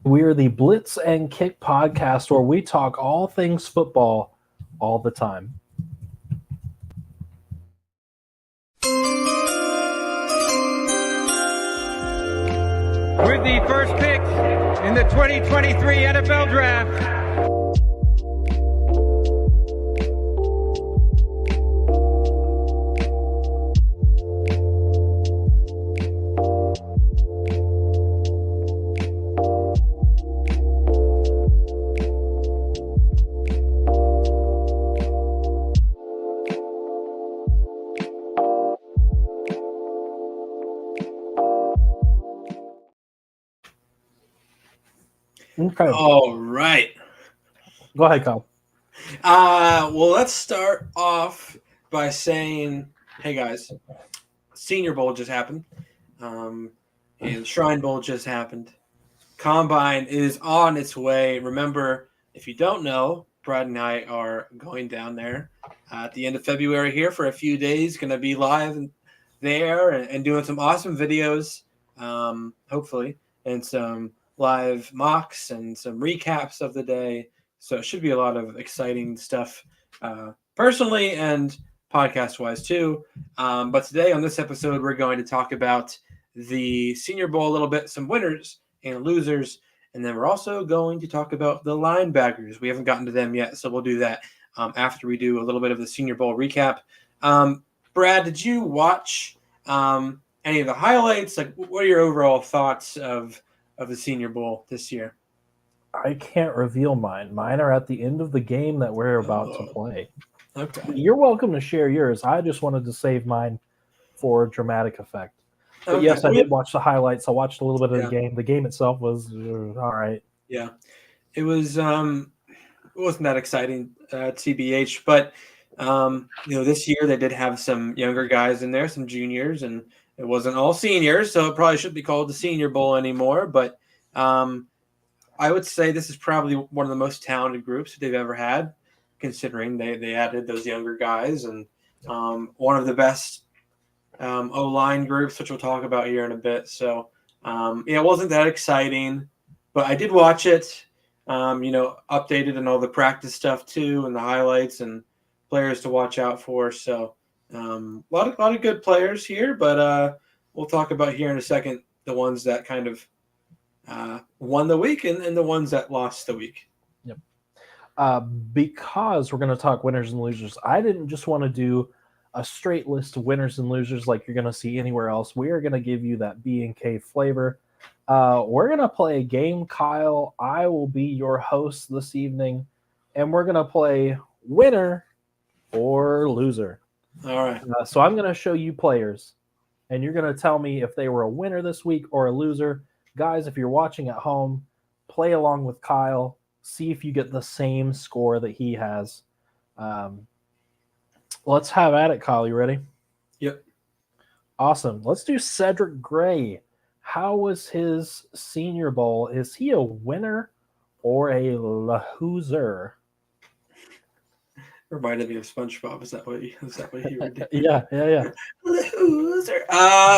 We are the Blitz and Kick podcast where we talk all things football all the time. With the first pick in the 2023 NFL Draft. Okay. All right. Go ahead, Kyle. Well, let's start off by saying, hey guys, Senior Bowl just happened, and Shrine Bowl just happened. Combine is on its way. Remember, if you don't know, Brad and I are going down there at the end of February here for a few days. Going to be live there and doing some awesome videos, hopefully, and some live mocks and some recaps of the day. So it should be a lot of exciting stuff, personally and podcast-wise too. But today on this episode, we're going to talk about the Senior Bowl a little bit, some winners and losers, and then we're also going to talk about the linebackers. We haven't gotten to them yet, so we'll do that after we do a little bit of the Senior Bowl recap. Brad, did you watch any of the highlights? Like, what are your overall thoughts of the Senior Bowl this year? I can't reveal mine. Mine are at the end of the game that we're about to play. Okay. You're welcome to share yours. I just wanted to save mine for dramatic effect. But yes, I did watch the highlights. I watched a little bit of the game. The game itself was all right. Yeah, it was. It wasn't that exciting, TBH. But this year they did have some younger guys in there, some juniors, and it wasn't all seniors, so it probably shouldn't be called the Senior Bowl anymore. But I would say this is probably one of the most talented groups that they've ever had, considering they added those younger guys, and one of the best O-line groups, which we'll talk about here in a bit. So, it wasn't that exciting, but I did watch it, updated and all the practice stuff too, and the highlights and players to watch out for. So, a lot of good players here, but we'll talk about here in a second the ones that kind of won the week and the ones that lost the week. Yep. Because we're going to talk winners and losers, I didn't just want to do a straight list of winners and losers like you're going to see anywhere else. We are going to give you that B&K flavor. We're going to play a game, Kyle. I will be your host this evening, and we're going to play winner or loser. All right. So I'm going to show you players, and you're going to tell me if they were a winner this week or a loser. Guys, if you're watching at home, play along with Kyle. See if you get the same score that he has. Let's have at it, Kyle. You ready? Yep. Awesome. Let's do Cedric Gray. How was his Senior Bowl? Is he a winner or a loser? Reminded me of SpongeBob. Is that what you were doing? Yeah. Loser.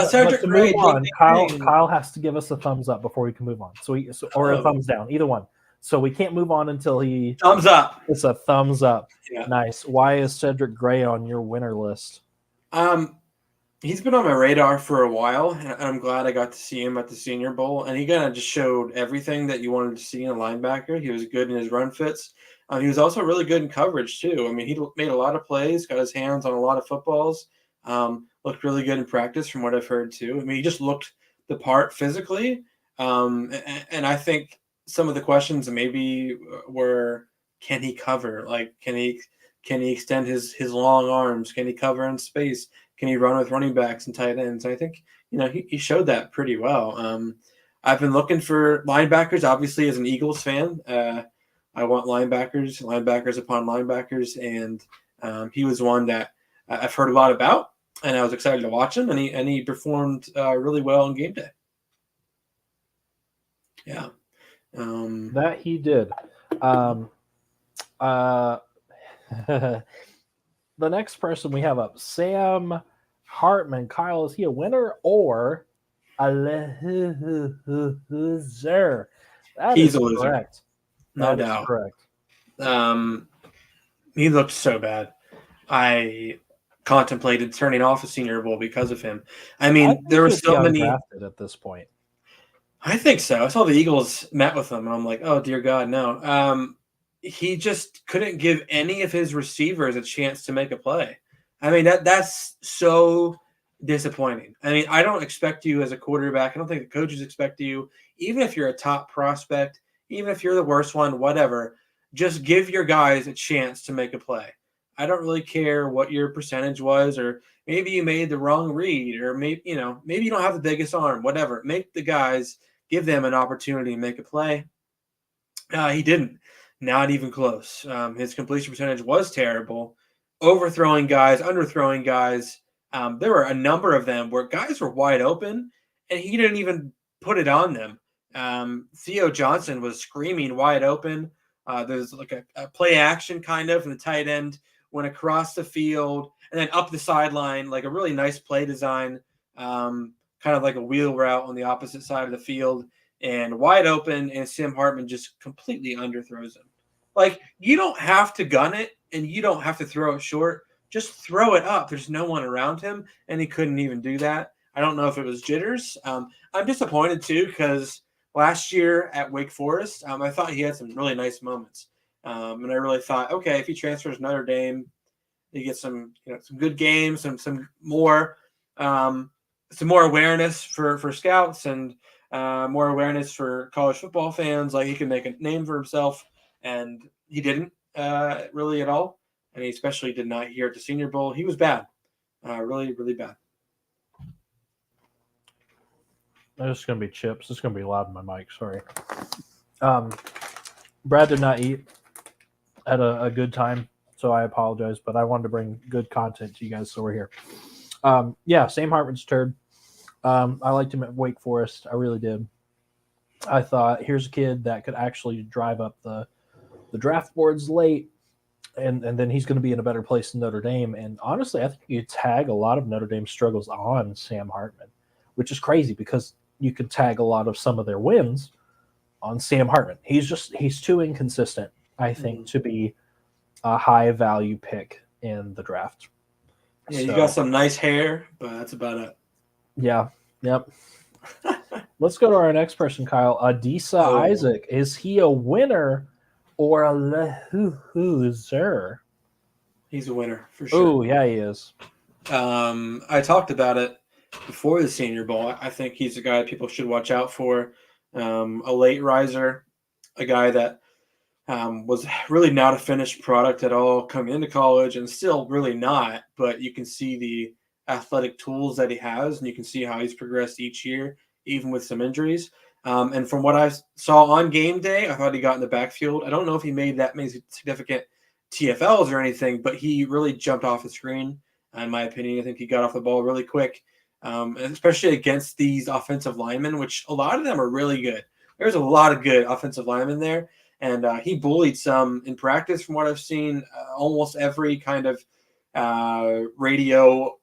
Cedric Gray. Kyle has to give us a thumbs up before we can move on. Or a thumbs down, either one. So we can't move on until he thumbs up. It's a thumbs up. Yeah. Nice. Why is Cedric Gray on your winner list? He's been on my radar for a while, and I'm glad I got to see him at the Senior Bowl. And he kind of just showed everything that you wanted to see in a linebacker. He was good in his run fits. He was also really good in coverage too. I mean, he made a lot of plays, got his hands on a lot of footballs. Looked really good in practice, from what I've heard too. I mean, he just looked the part physically. And I think some of the questions maybe were, can he cover? Like, can he extend his long arms? Can he cover in space? Can he run with running backs and tight ends? I think, he showed that pretty well. I've been looking for linebackers, obviously, as an Eagles fan. I want linebackers upon linebackers, and he was one that I've heard a lot about, and I was excited to watch him, and he performed really well on game day. Yeah. That he did. The next person we have up, Sam Hartman. Kyle, is he a winner or a loser? That He's is a loser, correct. no That is doubt. correct. He looked so bad. I contemplated turning off a Senior Bowl because of him. I I mean, think there were he'll be so many. undrafted at this point. I think so. I saw the Eagles met with him, and I'm like, oh dear God, no. He just couldn't give any of his receivers a chance to make a play. I mean, that's so disappointing. I mean, I don't expect you as a quarterback. I don't think the coaches expect you, even if you're a top prospect, even if you're the worst one, whatever. Just give your guys a chance to make a play. I don't really care what your percentage was, or maybe you made the wrong read, or maybe maybe you don't have the biggest arm, whatever. Make the guys, give them an opportunity to make a play. He didn't. Not even close. His completion percentage was terrible. Overthrowing guys, underthrowing guys. There were a number of them where guys were wide open, and he didn't even put it on them. Theo Johnson was screaming wide open. There's like a play action kind of, and the tight end went across the field and then up the sideline, like a really nice play design, kind of like a wheel route on the opposite side of the field and wide open, and Sam Hartman just completely underthrows him. Like, you don't have to gun it and you don't have to throw it short. Just throw it up. There's no one around him, and he couldn't even do that. I don't know if it was jitters. I'm disappointed too because last year at Wake Forest, I thought he had some really nice moments, and I really thought, okay, if he transfers Notre Dame, he gets some some good games, some more awareness for scouts and more awareness for college football fans. Like, he can make a name for himself, and he didn't really at all. And he especially did not here at the Senior Bowl. He was bad, really, really bad. There's going to be chips. It's going to be loud in my mic. Sorry. Brad did not eat. Had a good time, so I apologize. But I wanted to bring good content to you guys, so we're here. Yeah, Sam Hartman's turd. I liked him at Wake Forest. I really did. I thought, here's a kid that could actually drive up the draft boards late, and then he's going to be in a better place than Notre Dame. And honestly, I think you tag a lot of Notre Dame's struggles on Sam Hartman, which is crazy because you could tag a lot of some of their wins on Sam Hartman. He's too inconsistent, I think, to be a high value pick in the draft. Yeah, you got some nice hair, but that's about it. Yeah. Yep. Let's go to our next person, Kyle. Adisa Isaac. Is he a winner or a loser? He's a winner for sure. Oh, yeah, he is. I talked about it before the Senior Bowl. I think he's a guy people should watch out for. A late riser, a guy that was really not a finished product at all coming into college, and still really not. But you can see the athletic tools that he has, and you can see how he's progressed each year, even with some injuries. And from what I saw on game day, I thought he got in the backfield. I don't know if he made that many significant TFLs or anything, but he really jumped off the screen, in my opinion. I think he got off the ball really quick, especially against these offensive linemen, which a lot of them are really good. There's a lot of good offensive linemen there, and he bullied some in practice from what I've seen. Almost every kind of radio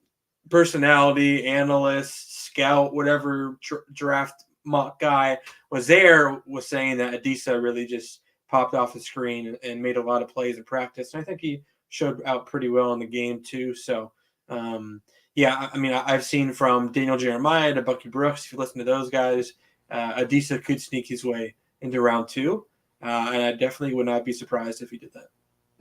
personality, analyst, scout, whatever draft mock guy was there was saying that Adisa really just popped off the screen and made a lot of plays in practice. And I think he showed out pretty well in the game too. So, yeah, I mean, I've seen from Daniel Jeremiah to Bucky Brooks, if you listen to those guys, Adisa could sneak his way into round 2. And I definitely would not be surprised if he did that.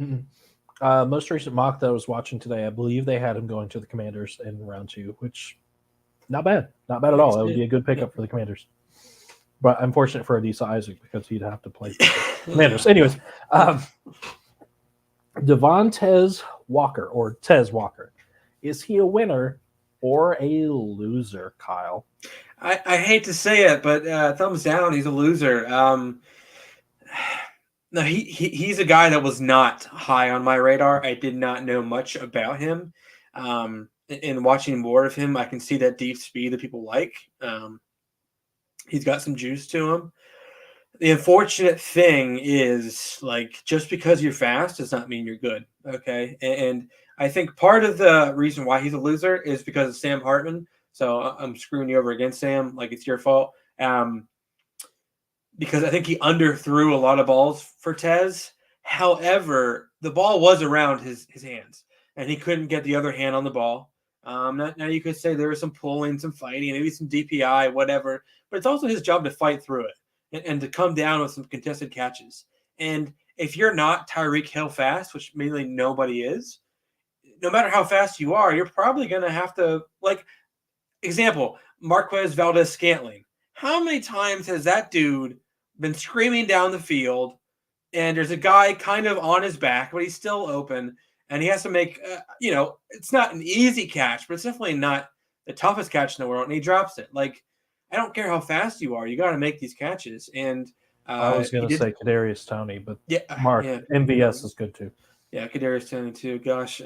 Mm-hmm. Most recent mock that I was watching today, I believe they had him going to the Commanders in round 2, which not bad at all. That would be a good pickup for the Commanders. But unfortunate for Adisa Isaac because he'd have to play for the Commanders. Anyways, Devontae Walker or Tez Walker, is he a winner or a loser, Kyle? I hate to say it, but thumbs down. He's a loser. No, he's a guy that was not high on my radar. I did not know much about him. In watching more of him, I can see that deep speed that people like. He's got some juice to him. The unfortunate thing is, like, just because you're fast does not mean you're good. Okay. And I think part of the reason why he's a loser is because of Sam Hartman. So I'm screwing you over again, Sam. Like, it's your fault. because I think he underthrew a lot of balls for Tez. However, the ball was around his hands, and he couldn't get the other hand on the ball. Now you could say there was some pulling, some fighting, maybe some DPI, whatever, but it's also his job to fight through it and to come down with some contested catches. And if you're not Tyreek Hill fast, which mainly nobody is, no matter how fast you are, you're probably going to have to, like, example, Marquez Valdez-Scantling. How many times has that dude been screaming down the field, and there's a guy kind of on his back, but he's still open, and he has to make, it's not an easy catch, but it's definitely not the toughest catch in the world, and he drops it. Like, I don't care how fast you are, you got to make these catches. And I was going to say Kadarius Toney, but yeah, Mark, MVS is good too. Yeah, Kadarius Toney too. Gosh,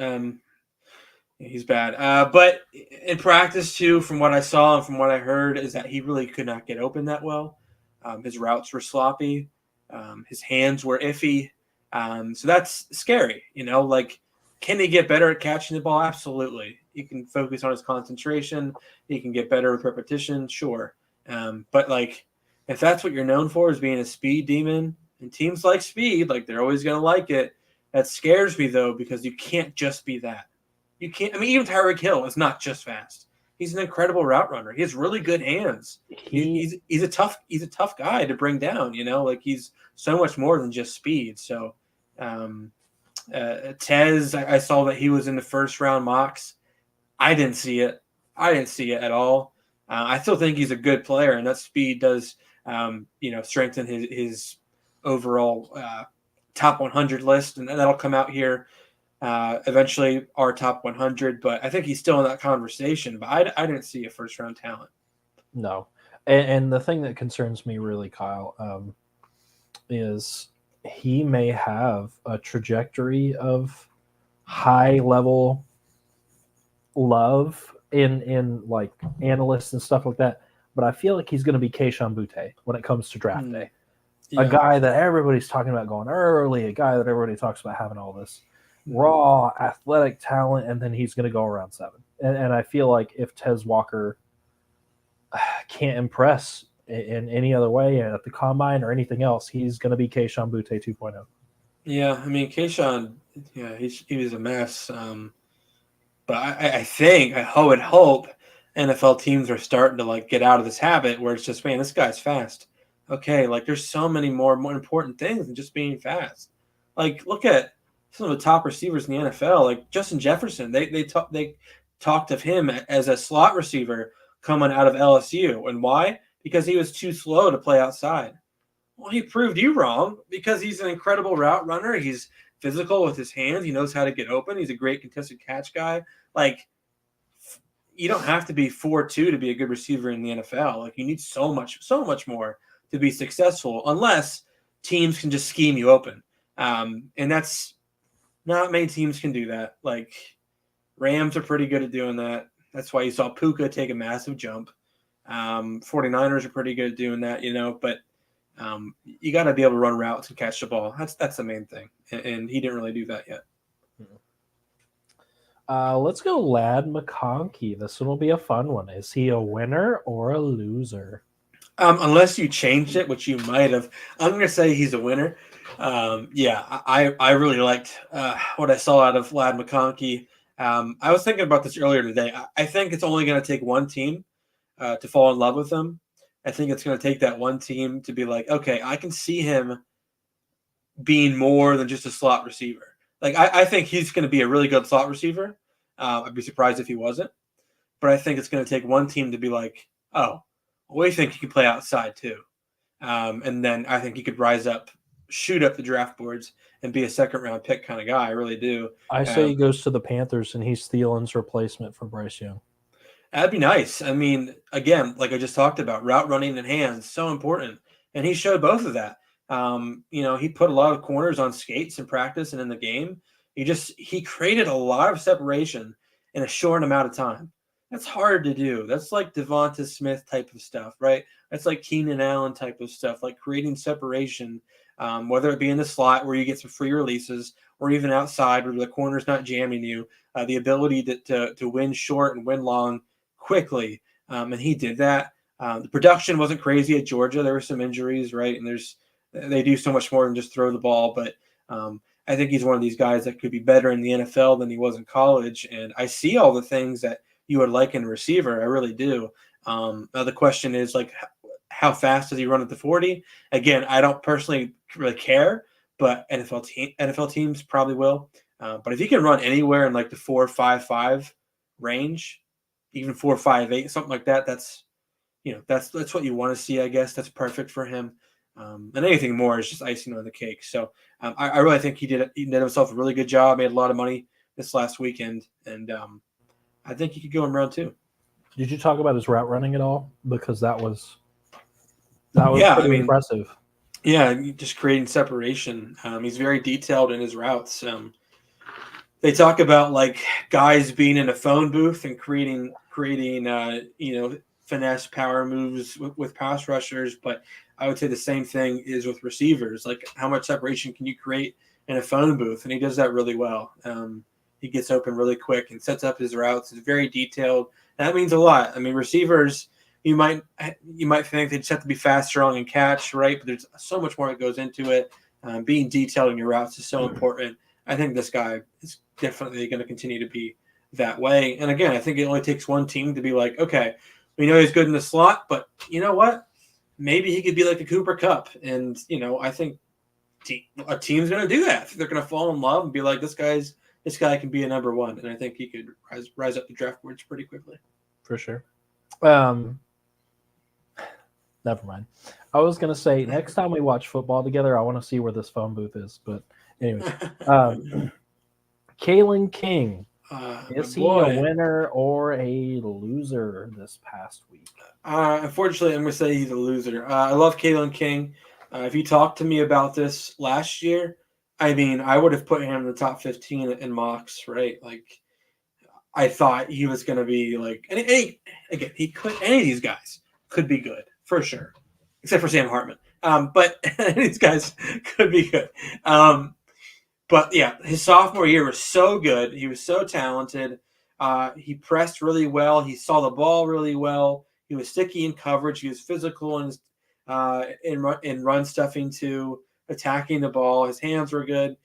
he's bad. But in practice too, from what I saw and from what I heard, is that he really could not get open that well. His routes were sloppy. His hands were iffy. So that's scary. Like, can he get better at catching the ball? Absolutely. He can focus on his concentration. He can get better with repetition. Sure. But like, if that's what you're known for, is being a speed demon, and teams like speed, like, they're always going to like it. That scares me though, because you can't just be that. You can't. I mean, even Tyreek Hill is not just fast. He's an incredible route runner. He has really good hands. He's a tough guy to bring down. Like, he's so much more than just speed. So, Tez, I saw that he was in the first round mocks. I didn't see it. At all. I still think he's a good player, and that speed does, strengthen his overall top 100 list, and that'll come out here eventually, our top 100. But I think he's still in that conversation. But I didn't see a first round talent. No, and the thing that concerns me really, Kyle, is he may have a trajectory of high level love in like analysts and stuff like that, but I feel like he's going to be Kayshon Boutte when it comes to draft day. Yeah. A guy that everybody's talking about going early, a guy that everybody talks about having all this raw athletic talent, and then he's going to go around 7. And I feel like if Tez Walker can't impress in any other way at the combine or anything else, he's going to be Kayshon Boutte 2.0. Yeah, I mean, Kayshon, he was a mess. But I would hope NFL teams are starting to, like, get out of this habit where it's just, man, this guy's fast. Okay, like, there's so many more important things than just being fast. Like, look at some of the top receivers in the NFL, like Justin Jefferson. They talked of him as a slot receiver coming out of LSU. And why? Because he was too slow to play outside. Well, he proved you wrong, because he's an incredible route runner. He's physical with his hands. He knows how to get open. He's a great contested catch guy. Like, you don't have to be 4.2 to be a good receiver in the NFL. Like, you need so much more to be successful, unless teams can just scheme you open. And that's not many teams can do that. Like, Rams are pretty good at doing that. That's why you saw Puka take a massive jump. 49ers are pretty good at doing that, but you got to be able to run routes and catch the ball. That's the main thing. And he didn't really do that yet. Let's go Ladd McConkey. This one will be a fun one. Is he a winner or a loser? Unless you changed it, which you might have. I'm going to say he's a winner. I really liked what I saw out of Ladd McConkey. I was thinking about this earlier today. I think it's only going to take one team to fall in love with him. I think it's going to take that one team to be like, okay, I can see him being more than just a slot receiver. Like, I think he's going to be a really good slot receiver. I'd be surprised if he wasn't. But I think it's going to take one team to be like, oh, we think he can play outside too. And then I think he could rise up, shoot up the draft boards, and be a second-round pick kind of guy. I really do. I say he goes to the Panthers, and he's Thielen's replacement for Bryce Young. That'd be nice. I mean, again, like I just talked about, route running and hands, so important. And he showed both of that. He put a lot of corners on skates in practice and in the game. He created a lot of separation in a short amount of time. That's hard to do. That's like Devonta Smith type of stuff, right? That's like Keenan Allen type of stuff, like creating separation, whether it be in the slot where you get some free releases, or even outside where the corner's not jamming you. The ability to win short and win long quickly. And he did that. The production wasn't crazy at Georgia. There were some injuries, right? And they do so much more than just throw the ball. But I think he's one of these guys that could be better in the NFL than he was in college. And I see all the things that you would like in a receiver. I really do. Now the question is like, how fast does he run at the 40? Again, I don't personally really care, but NFL teams probably will. But if he can run anywhere in like the 4.55 range, even 4.58, something like that, that's what you want to see. I guess that's perfect for him. And anything more is just icing on the cake. So I really think he did himself a really good job. Made a lot of money this last weekend, and I think he could go in round 2. Did you talk about his route running at all? Because that was Yeah, pretty impressive. Yeah, just creating separation. He's very detailed in his routes. They talk about like guys being in a phone booth and creating finesse power moves with pass rushers, but I would say the same thing is with receivers. Like how much separation can you create in a phone booth? And he does that really well. He gets open really quick and sets up his routes. It's very detailed. That means a lot. I mean, receivers, you might think they just have to be fast, strong, and catch, right? But there's so much more that goes into it. Being detailed in your routes is so important. I think this guy is definitely going to continue to be that way. And again, I think it only takes one team to be like, okay, we know he's good in the slot, but you know what? Maybe he could be like a Cooper Kupp. And, I think a team's going to do that. They're going to fall in love and be like, this guy can be a number 1. And I think he could rise up the draft boards pretty quickly. For sure. Never mind. I was going to say, next time we watch football together, I want to see where this phone booth is. But anyways, Kalen King. Is he a winner or a loser this past week? Unfortunately, I'm going to say he's a loser. I love Kalen King. If you talked to me about this last year, I mean, I would have put him in the top 15 in mocks, right? Like, I thought he was going to be like, any of these guys could be good for sure, except for Sam Hartman. But these guys could be good. But yeah, his sophomore year was so good. He was so talented. He pressed really well. He saw the ball really well. He was sticky in coverage. He was physical in run stuffing too, attacking the ball. His hands were good.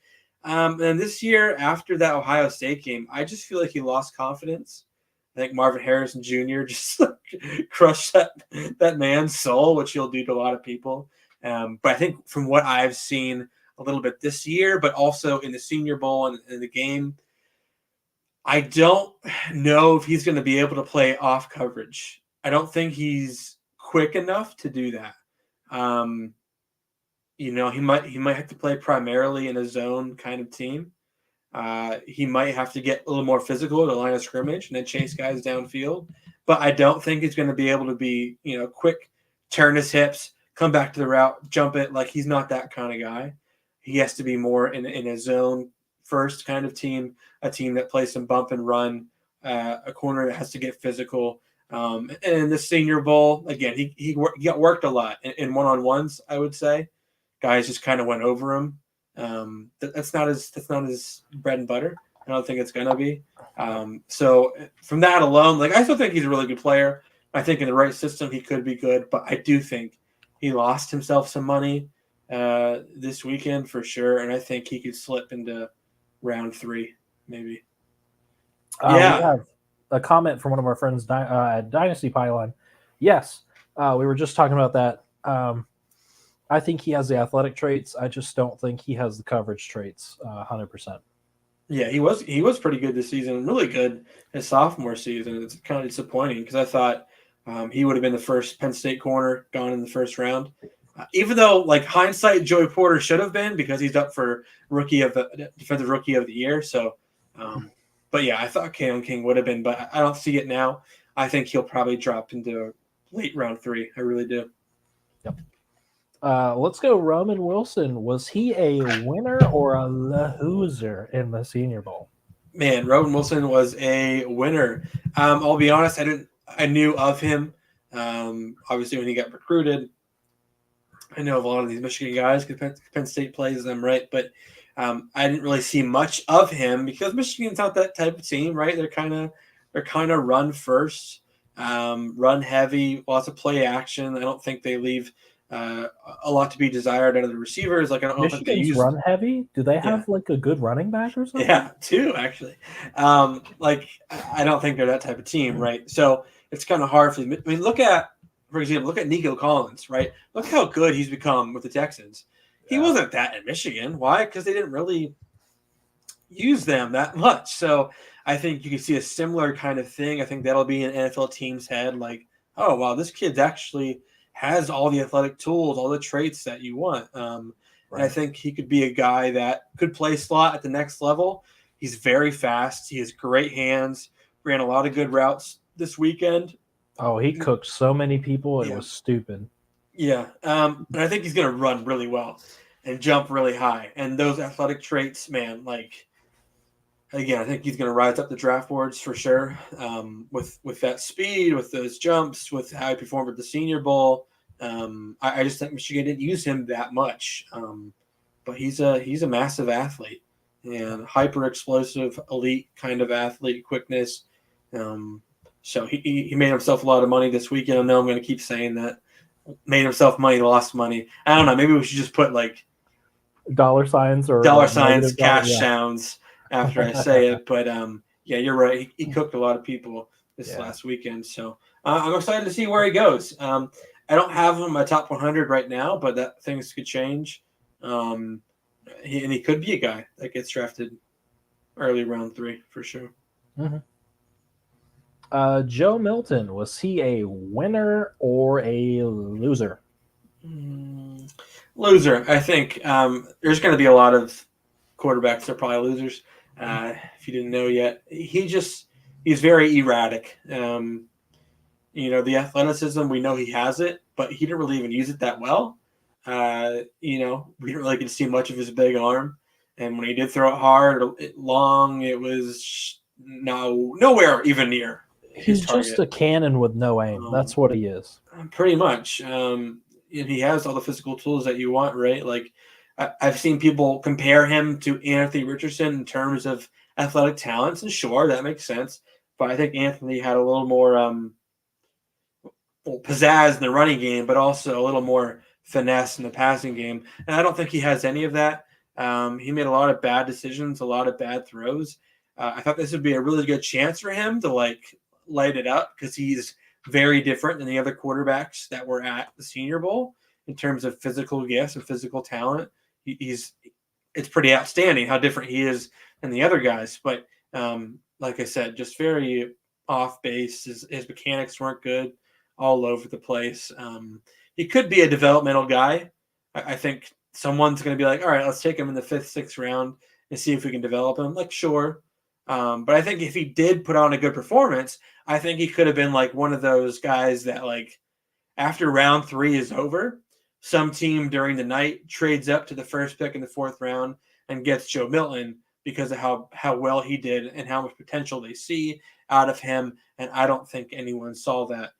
And this year, after that Ohio State game, I just feel like he lost confidence. I think Marvin Harrison Jr. just crushed that man's soul, which he'll do to a lot of people. But I think from what I've seen a little bit this year, but also in the Senior Bowl and in the game, I don't know if he's going to be able to play off coverage. I don't think he's quick enough to do that. He might have to play primarily in a zone kind of team. He might have to get a little more physical at the line of scrimmage and then chase guys downfield. But I don't think he's going to be able to be, quick, turn his hips, come back to the route, jump it. Like, he's not that kind of guy. He has to be more in a zone first kind of team, a team that plays some bump and run, a corner that has to get physical. And in the Senior Bowl, again, he got worked a lot in one-on-ones, I would say. Guys just kind of went over him. That's not his bread and butter. I don't think it's gonna be. So from that alone, I still think he's a really good player. I think in the right system he could be good, but I do think he lost himself some money this weekend for sure, and I think he could slip into round 3 maybe. We have a comment from one of our friends at Dynasty Pylon. Yes, we were just talking about that. I think he has the athletic traits. I just don't think he has the coverage traits 100%. Yeah, he was pretty good this season, really good his sophomore season. It's kind of disappointing because I thought he would have been the first Penn State corner gone in the first round. Even though, hindsight, Joey Porter should have been because he's up for defensive rookie of the year. So, but yeah, I thought Kalen King would have been, but I don't see it now. I think he'll probably drop into late round 3. I really do. Yep. Let's go Roman Wilson. Was he a winner or a loser in the Senior Bowl? Man, Roman Wilson was a winner. I'll be honest, I knew of him. Obviously, when he got recruited, I know of a lot of these Michigan guys because Penn State plays them, right? But I didn't really see much of him because Michigan's not that type of team, right? They're kind of run first. run heavy, lots of play action. I don't think they leave a lot to be desired out of the receivers. Like I don't think they Michigan's use. run heavy. Do they Yeah. have like a good running back or something? Yeah, two actually. Like I don't think they're that type of team, right? So it's kind of hard for them. I mean, for example, look at Nico Collins, right? Look how good he's become with the Texans. He wasn't that in Michigan. Why? Because they didn't really use them that much. So I think you can see a similar kind of thing. I think that'll be an NFL team's head, like, oh wow, this kid actually has all the athletic tools, all the traits that you want. And I think he could be a guy that could play slot at the next level. He's very fast. He has great hands. Ran a lot of good routes this weekend. Oh, he cooked so many people. It Yeah. was stupid. Yeah. And I think he's going to run really well and jump really high. And those athletic traits, man, like, again, I think he's going to rise up the draft boards for sure. With that speed, with those jumps, with how he performed at the Senior Bowl. I just think Michigan didn't use him that much. But he's a massive athlete and hyper explosive, elite kind of athlete, quickness. So he made himself a lot of money this weekend. I know I'm going to keep saying that. Made himself money, lost money. I don't know. Maybe we should just put like dollar signs or dollar like signs, negative cash yeah. sounds after I say it. But yeah, you're right. He cooked a lot of people this last weekend. So I'm excited to see where he goes. I don't have him in my top 100 right now, but that things could change. He could be a guy that gets drafted early round 3 for sure. Mm-hmm. Joe Milton, was he a winner or a loser? Loser. I think there's going to be a lot of quarterbacks that are probably losers. If you didn't know yet, he's very erratic. The athleticism, we know he has it, but he didn't really even use it that well. We didn't really get to see much of his big arm. And when he did throw it hard, long, it was nowhere even near. He's just a cannon with no aim. That's what he is. Pretty much. And he has all the physical tools that you want, right? Like I've seen people compare him to Anthony Richardson in terms of athletic talents, and sure, that makes sense. But I think Anthony had a little more pizzazz in the running game, but also a little more finesse in the passing game. And I don't think he has any of that. He made a lot of bad decisions, a lot of bad throws. I thought this would be a really good chance for him to light it up because he's very different than the other quarterbacks that were at the Senior Bowl in terms of physical gifts and physical talent. It's pretty outstanding how different he is than the other guys. But like I said, just very off base. His mechanics weren't good, all over the place. He could be a developmental guy. I think someone's going to be like, all right, let's take him in the 5th, 6th round and see if we can develop him. Like, sure. But I think if he did put on a good performance, I think he could have been like one of those guys that like after round 3 is over, some team during the night trades up to the first pick in the 4th round and gets Joe Milton because of how well he did and how much potential they see out of him. And I don't think anyone saw that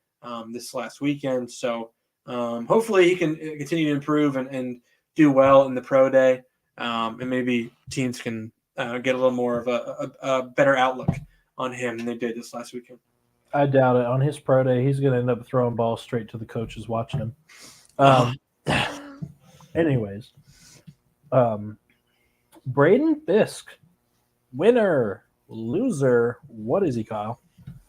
this last weekend. So hopefully he can continue to improve and do well in the pro day. And maybe teams can get a little more of a better outlook on him than they did this last weekend. I doubt it. On his pro day, he's going to end up throwing balls straight to the coaches watching him. Anyways, Braden Fisk, winner, loser. What is he, Kyle?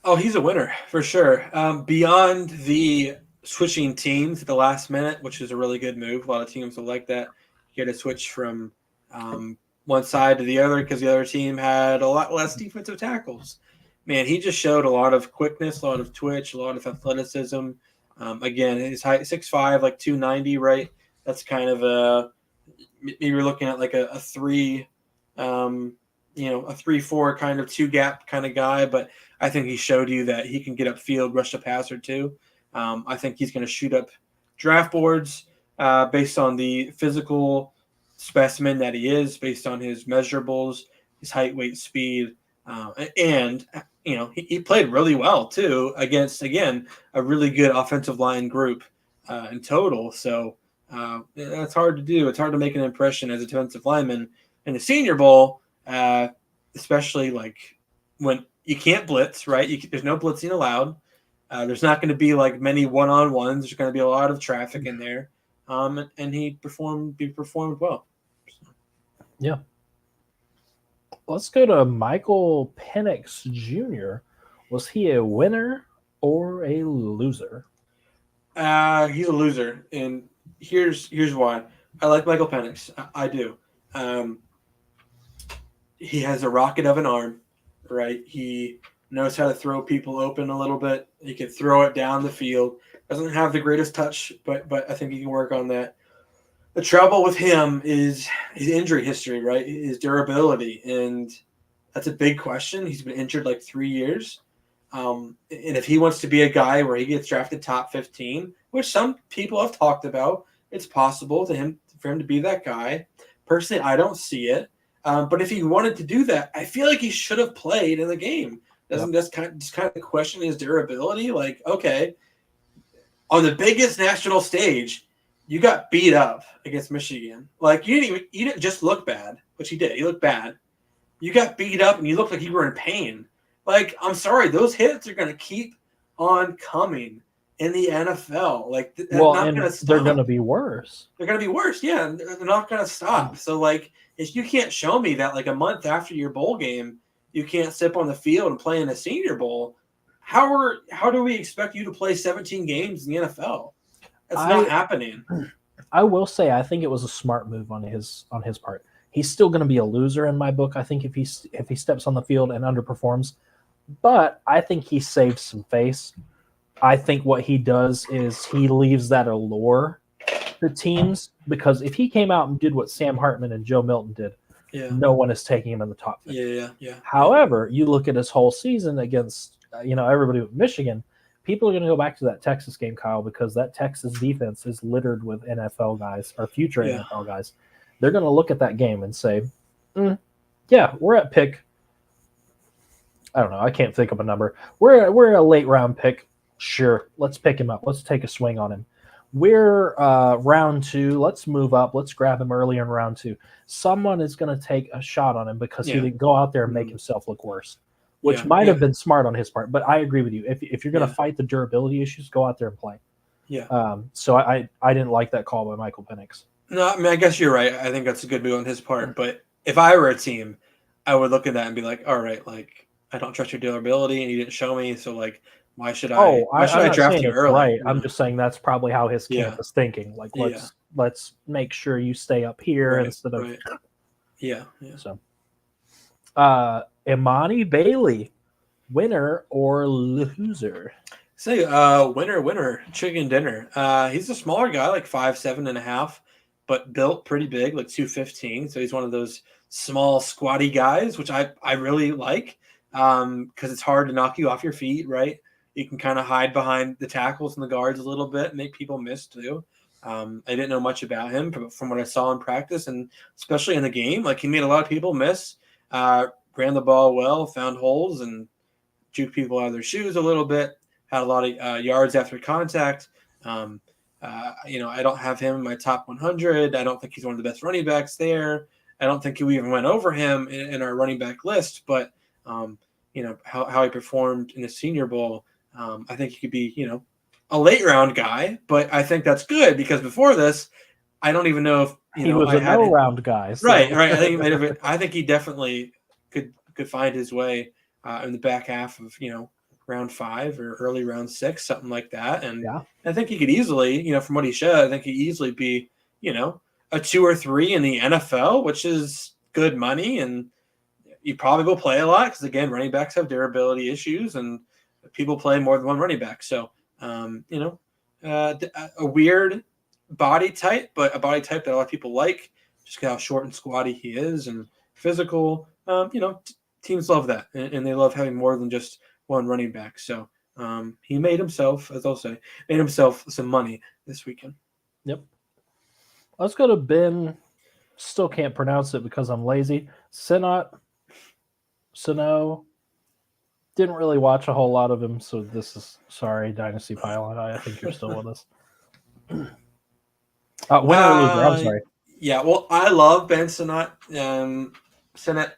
Oh, he's a winner for sure. Beyond the switching teams at the last minute, which is a really good move. A lot of teams will like that. You get to switch from one side to the other because the other team had a lot less defensive tackles. Man, he just showed a lot of quickness, a lot of twitch, a lot of athleticism. Again, his height 6'5", like 290, right? That's kind of maybe you're looking at like a 3, a 3-4 kind of 2-gap kind of guy. But I think he showed you that he can get upfield, rush a passer too. I think he's going to shoot up draft boards based on the physical specimen that he is, based on his measurables, his height, weight, speed, and he played really well too against, again, a really good offensive line group in total. So that's hard to do. It's hard to make an impression as a defensive lineman in the Senior Bowl, especially like when you can't blitz, right? There's no blitzing allowed. There's not going to be like many one-on-ones. There's going to be a lot of traffic in there, and he performed well. So. Yeah. Let's go to Michael Penix Jr. Was he a winner or a loser? He's a loser, and here's why. I like Michael Penix. I do. He has a rocket of an arm, right? He knows how to throw people open a little bit. He can throw it down the field. Doesn't have the greatest touch, but I think he can work on that. The trouble with him is his injury history, right? His durability, and that's a big question. He's been injured like 3 years. And if he wants to be a guy where he gets drafted top 15, which some people have talked about, it's possible for him to be that guy. Personally, I don't see it. But if he wanted to do that, I feel like he should have played in the game. Doesn't that's kind of question his durability? Like, okay, on the biggest national stage, you got beat up against Michigan. Like you didn't just look bad, which he did. He looked bad. You got beat up and you looked like you were in pain. Like, I'm sorry, those hits are going to keep on coming in the NFL. Like, they're not going to stop. They're going to be worse. They're going to be worse. Yeah, they're not going to stop. So, like, if you can't show me that, like, a month after your bowl game, you can't step on the field and play in a Senior Bowl, how do we expect you to play 17 games in the NFL? That's not happening. I will say, I think it was a smart move on his part. He's still going to be a loser in my book. I think if he steps on the field and underperforms, but I think he saved some face. I think what he does is he leaves that allure to teams, because if he came out and did what Sam Hartman and Joe Milton did, no one is taking him in the top 50. Yeah. However, you look at his whole season against everybody with Michigan, people are going to go back to that Texas game, Kyle, because that Texas defense is littered with NFL guys or future NFL guys. They're going to look at that game and say, we're at pick. I don't know. I can't think of a number. We're a late round pick. Sure, let's pick him up. Let's take a swing on him. We're round 2. Let's move up. Let's grab him earlier in round 2. Someone is going to take a shot on him because he didn't go out there and make himself look worse, which might have been smart on his part. But I agree with you. If you're going to fight the durability issues, go out there and play. Yeah. So I didn't like that call by Michael Penix. No, I mean, I guess you're right. I think that's a good move on his part. But if I were a team, I would look at that and be like, all right, like, I don't trust your durability and you didn't show me. So, like, why should I draft you early? Right. I'm just saying that's probably how his camp is thinking. Like, let's make sure you stay up here instead of So, Imani Bailey, winner or loser? Say, winner, chicken dinner. He's a smaller guy, like 5'7.5", but built pretty big, like 215. So he's one of those small, squatty guys, which I really like, because it's hard to knock you off your feet, right? You can kind of hide behind the tackles and the guards a little bit, make people miss too. I didn't know much about him, but from what I saw in practice and especially in the game, like he made a lot of people miss, ran the ball well, found holes, and juked people out of their shoes a little bit. Had a lot of yards after contact. I don't have him in my top 100. I don't think he's one of the best running backs there. I don't think we even went over him in our running back list. But, how he performed in the Senior Bowl, I think he could be, a late round guy. But I think that's good because before this, I don't even know if he was a no round guy. So. Right. I think he definitely could find his way in the back half of round 5 or early round 6, something like that. And I think he could easily, from what he showed, I think he'd easily be, a 2 or 3 in the NFL, which is good money. And you probably will play a lot because, again, running backs have durability issues and people play more than one running back. So, a weird body type, but a body type that a lot of people like, just how short and squatty he is and physical. Teams love that. And they love having more than just one running back. So he made himself, as I'll say, some money this weekend. Yep. Let's go to Ben. Still can't pronounce it because I'm lazy. Sino. Didn't really watch a whole lot of him, so this is sorry, Dynasty Pylon. I think you're still with us. Winner or loser? I'm sorry. Yeah, well, I love Ben Sinnott. Sinnott.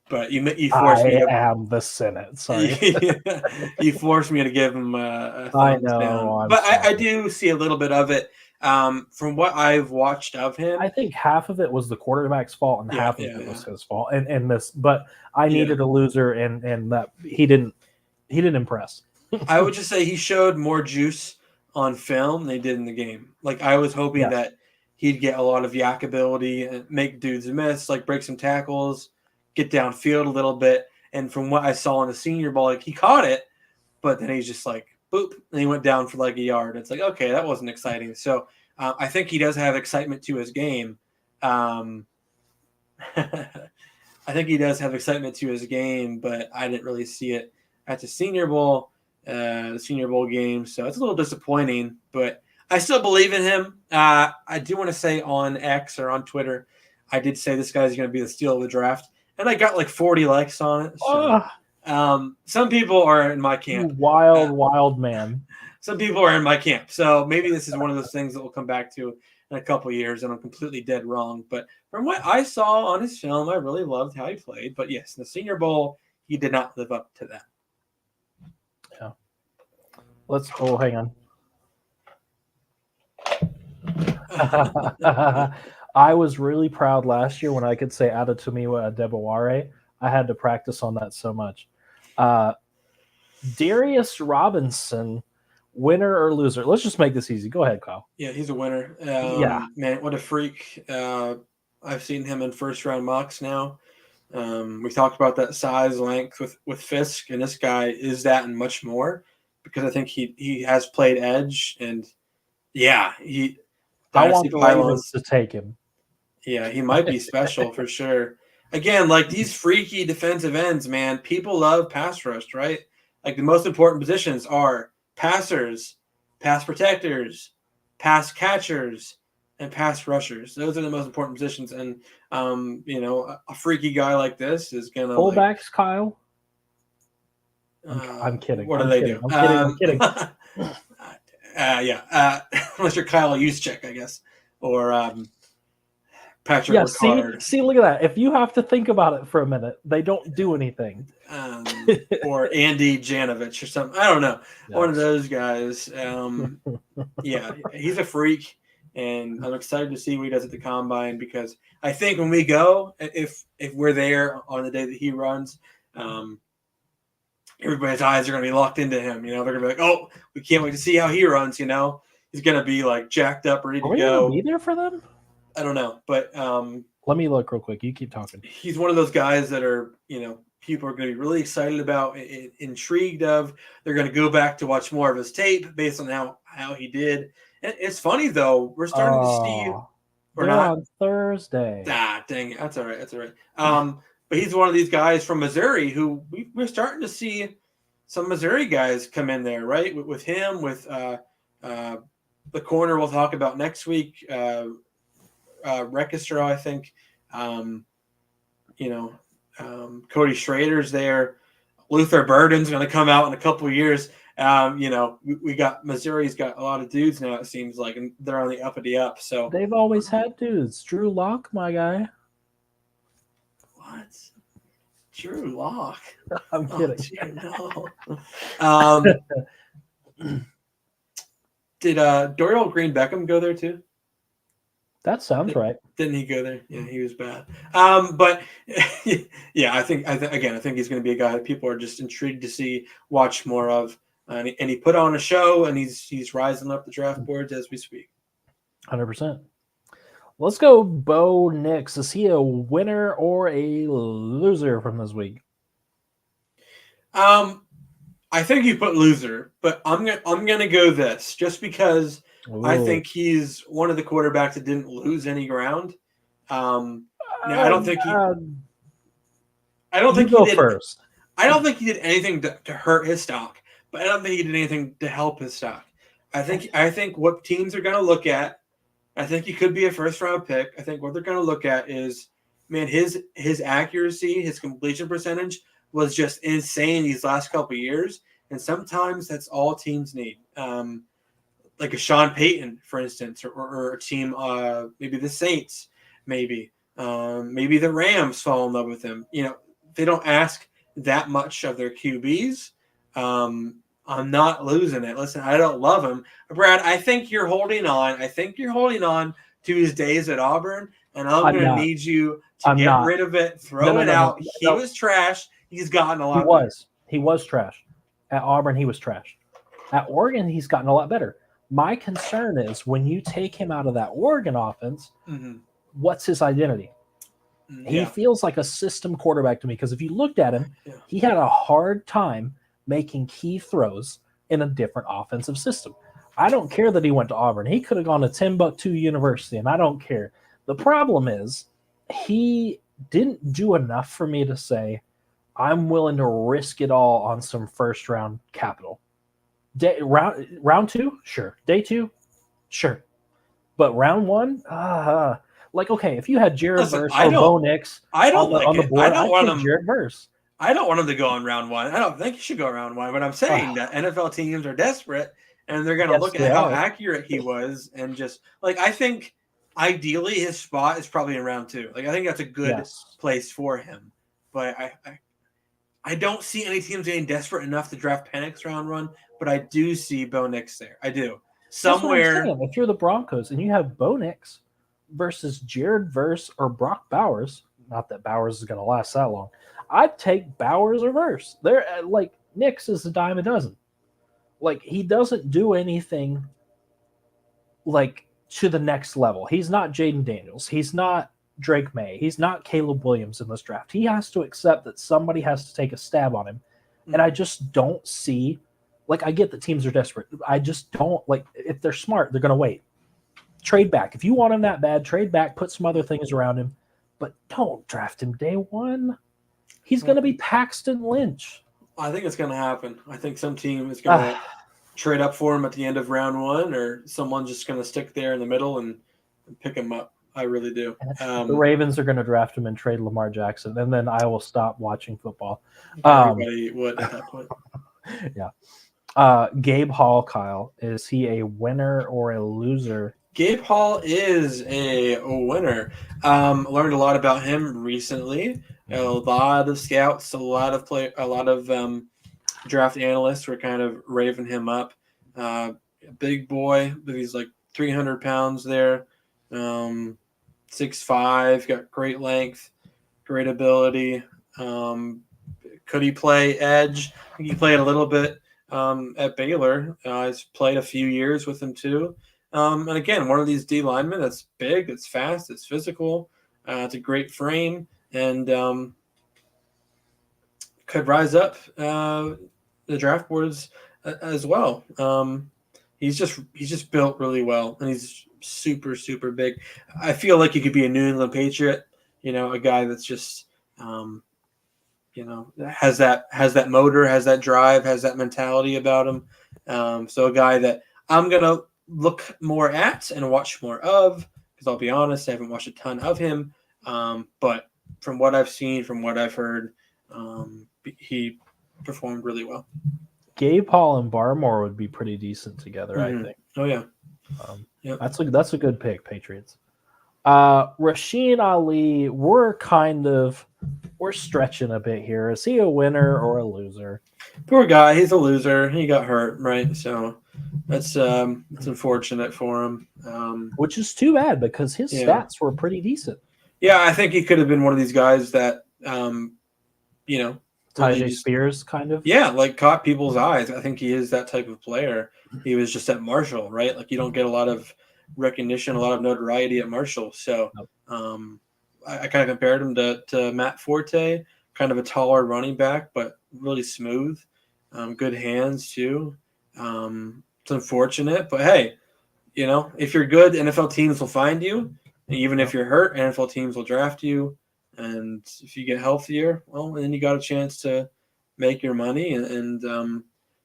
but you forced me I to. am the Senate. Sorry. You forced me to give him a I thumbs know. down, I'm but I sorry. do see a little bit of it. From what I've watched of him, I think half of it was the quarterback's fault and half of it was his fault. And this, but I needed a loser, and that he didn't impress. I would just say he showed more juice on film than he did in the game. Like I was hoping that he'd get a lot of yak ability and make dudes miss, like break some tackles, get downfield a little bit. And from what I saw in the Senior Bowl, like he caught it, but then he's just like boop, and he went down for like a yard. It's like okay, that wasn't exciting. So I think he does have excitement to his game. I think he does have excitement to his game, but I didn't really see it at the Senior Bowl. The Senior Bowl game. So it's a little disappointing, but I still believe in him. I do want to say on X or on Twitter, I did say this guy's going to be the steal of the draft, and I got like 40 likes on it. So, some people are in my camp. Wild man. Some people are in my camp. So maybe this is one of those things that we'll come back to in a couple of years, and I'm completely dead wrong. But from what I saw on his film, I really loved how he played. But yes, in the Senior Bowl, he did not live up to that. Yeah. Hang on. I was really proud last year when I could say Adetomiwa Adebaware. I had to practice on that so much. Darius Robinson, winner or loser? Let's just make this easy. Go ahead, Kyle. Yeah, he's a winner. Yeah. Man, what a freak. I've seen him in first-round mocks now. We talked about that size, length with Fisk, and this guy is that and much more because I think he has played edge, and yeah, I want the Ravens to take him. Yeah, he might be special for sure. Again, like these freaky defensive ends, man, people love pass rush, right? Like the most important positions are passers, pass protectors, pass catchers, and pass rushers. Those are the most important positions. And a freaky guy like this is gonna fullbacks, Kyle. I'm kidding. What do they do? I'm kidding. Unless you're Kyle Juszczyk, I guess, or Patrick Ricard. See, look at that. If you have to think about it for a minute, they don't do anything. Or Andy Janovich or something. I don't know. Yes. One of those guys. Yeah, he's a freak, and I'm excited to see what he does at the combine because I think when we go, if we're there on the day that he runs, everybody's eyes are going to be locked into him. They're going to be like, "Oh, we can't wait to see how he runs." He's going to be like jacked up, ready to go. Are we be there for them? I don't know, but let me look real quick. You keep talking. He's one of those guys that are, people are going to be really excited about, intrigued of. They're going to go back to watch more of his tape based on how he did. And it's funny though, we're starting to see. Or not on Thursday. Dang it. That's all right. But he's one of these guys from Missouri who we're starting to see some Missouri guys come in there, right? With him, with the corner we'll talk about next week. Register, I think. Cody Schrader's there. Luther Burden's going to come out in a couple of years. We got Missouri's got a lot of dudes now. It seems like, and they're on the uppity up. So they've always had dudes. Drew Lock, my guy. What? Drew Lock? I'm kidding. No. Did Dorial Green Beckham go there too? That sounds right. Didn't he go there? Yeah, he was bad. But yeah, I think he's going to be a guy that people are just intrigued to watch more of, and he put on a show, and he's rising up the draft boards as we speak. 100%. Let's go, Bo Nix. Is he a winner or a loser from this week? I think you put loser, but I'm gonna go this just because. Ooh. I think he's one of the quarterbacks that didn't lose any ground. Now I don't think he. I don't think he did. First. I don't think he did anything to hurt his stock, but I don't think he did anything to help his stock. I think what teams are going to look at. I think he could be a first-round pick. I think what they're going to look at is, man, his accuracy, his completion percentage was just insane these last couple of years, and sometimes that's all teams need. Like a Sean Payton, for instance, or a team, maybe the Saints, maybe the Rams fall in love with him. ask that much of their QBs, I'm not losing it. Listen, I don't love him, Brad. I think you're holding on. To his days at Auburn, and I'm going to need you to get rid of it, throw it out. He was trash. He's gotten a lot better. He was trash. At Auburn, he was trash. At Oregon, he's gotten a lot better. My concern is when you take him out of that Oregon offense, what's his identity? He feels like a system quarterback to me because if you looked at him, he had a hard time making key throws in a different offensive system. I don't care that he went to Auburn. He could have gone to Timbuktu University, and I don't care. The problem is he didn't do enough for me to say, I'm willing to risk it all on some first-round capital. Round 2? Sure. Day 2? Sure. But round 1? Okay, if you had Jared Verse or Bo Nix on the board, I'd take Jared Verse. I don't want him to go on round 1. I don't think he should go round 1, but I'm saying that NFL teams are desperate, and they're going to look at how accurate he was and just I think ideally his spot is probably in round 2. I think that's a good place for him. But I don't see any teams getting desperate enough to draft Penix round 1, but I do see Bo Nix there. I do. Somewhere. If you're the Broncos and you have Bo Nix versus Jared Verse or Brock Bowers, not that Bowers is going to last that long, I'd take Bowers or Verse. They're Nix is a dime a dozen. He doesn't do anything to the next level. He's not Jaden Daniels. He's not Drake May. He's not Caleb Williams in this draft. He has to accept that somebody has to take a stab on him. And I just don't see, I get that teams are desperate. I just don't, if they're smart, they're going to wait. Trade back. If you want him that bad, trade back, put some other things around him, but don't draft him day 1. He's going to be Paxton Lynch. I think it's going to happen. I think some team is going to trade up for him at the end of round 1, or someone's just going to stick there in the middle and pick him up. I really do. The Ravens are going to draft him and trade Lamar Jackson, and then I will stop watching football. Everybody would at that point. Yeah. Gabe Hall, Kyle, is he a winner or a loser? Gabe Hall is a winner. Learned a lot about him recently. A lot of scouts, a lot of draft analysts were kind of raving him up. Big boy, but he's 300 pounds there. 6'5", got great length, great ability. Could he play edge? I think he played a little bit at Baylor. He's played a few years with him too. And again, one of these D linemen that's big, that's fast, that's physical. It's a great frame, and could rise up the draft boards as well. He's just built really well, and he's super, super big. I feel like he could be a New England Patriot, a guy that's just, has that motor, has that drive, has that mentality about him. So a guy that I'm going to look more at and watch more of, because I'll be honest, I haven't watched a ton of him. But from what I've seen, from what I've heard, he performed really well. Gabe Hall and Barmore would be pretty decent together, I think. Oh, yeah. Yep. That's a good pick, Patriots. Rasheen Ali, we're stretching a bit here. Is he a winner or a loser? Poor guy, he's a loser. He got hurt, right? So that's unfortunate for him. Which is too bad because his stats were pretty decent. Yeah, I think he could have been one of these guys that Tyjae Spears kind of. Yeah, caught people's eyes. I think he is that type of player. He was just at Marshall, right? You don't get a lot of recognition, a lot of notoriety at Marshall. So I kind of compared him to Matt Forte, kind of a taller running back, but really smooth, good hands too. It's unfortunate, but hey, if you're good, NFL teams will find you. And even if you're hurt, NFL teams will draft you. And if you get healthier, well, then you got a chance to make your money, and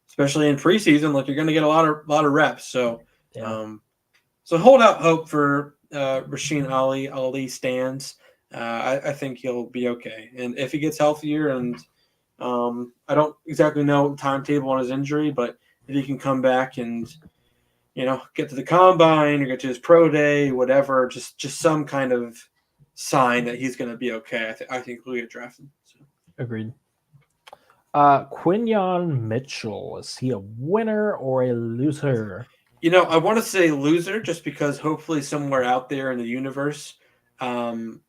especially in preseason, you're going to get a lot of reps. So, so hold out hope for Rasheen Ali. Ali stands. I think he'll be okay. And if he gets healthier, and I don't exactly know the timetable on his injury, but if he can come back and get to the combine or get to his pro day, whatever, just some kind of sign that he's going to be okay. I think he'll get drafted. So. Agreed. Quinyon Mitchell, is he a winner or a loser? I want to say loser just because hopefully somewhere out there in the universe, um,